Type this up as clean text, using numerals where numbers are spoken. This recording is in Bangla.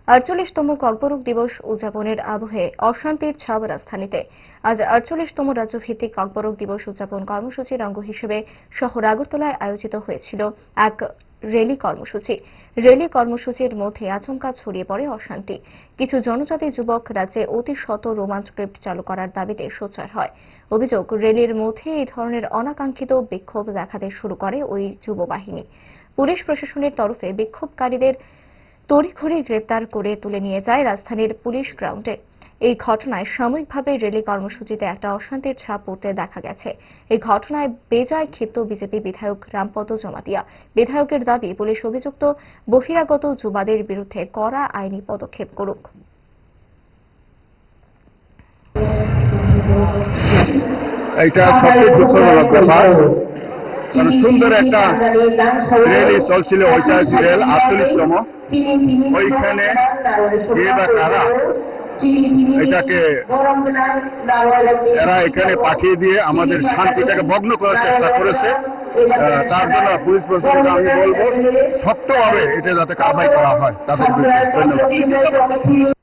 48তম ককবরক দিবস উদযাপনের আবহে অশান্তির ছাপ রাজধানীতে। আজ 48তম রাজ্যভিত্তিক ককবরক দিবস উদযাপন কর্মসূচির অঙ্গ হিসেবে শহর আগরতলায় আয়োজিত হয়েছিল এক র্যালি কর্মসূচি। র্যালি কর্মসূচির মধ্যে আচমকা ছড়িয়ে পড়ে অশান্তি। কিছু জনজাতি যুবক রাজ্যে অতি শত রোমান স্ক্রিপ্ট চালু করার দাবিতে সোচ্চার হয়। অভিযোগ, র্যালির মধ্যে এই ধরনের অনাকাঙ্ক্ষিত বিক্ষোভ দেখাতে শুরু করে ওই যুব বাহিনী। পুলিশ প্রশাসনের তরফে বিক্ষোভকারীদের তড়িঘড়ি গ্রেপ্তার করে তুলে নিয়ে যায় রাজধানীর পুলিশ গ্রাউন্ডে। এই ঘটনায় সাময়িকভাবে র্যালি কর্মসূচিতে একটা অশান্তির ছাপ পড়তে দেখা গেছে। এই ঘটনায় বেজায় ক্ষিপ্ত বিজেপি বিধায়ক রামপদ জমাতিয়া। বিধায়কের দাবি, পুলিশ অভিযুক্ত বহিরাগত যুবাদের বিরুদ্ধে কড়া আইনি পদক্ষেপ করুক। এটা সবচেয়ে দুঃখজনক ব্যাপার। সুন্দর একটা র্যালি চলছিল, ওইটা রেল 48তম। ওইখানে কে বা কারা এটাকে এরা এখানে পাঠিয়ে দিয়ে আমাদের শান্তিটাকে ভগ্ন করার চেষ্টা করেছে। তার জন্য পুলিশ প্রশাসনকে আমি বলবো, শক্তভাবে এটা যাতে কারবাই করা হয় তাদের বিরুদ্ধে। ধন্যবাদ।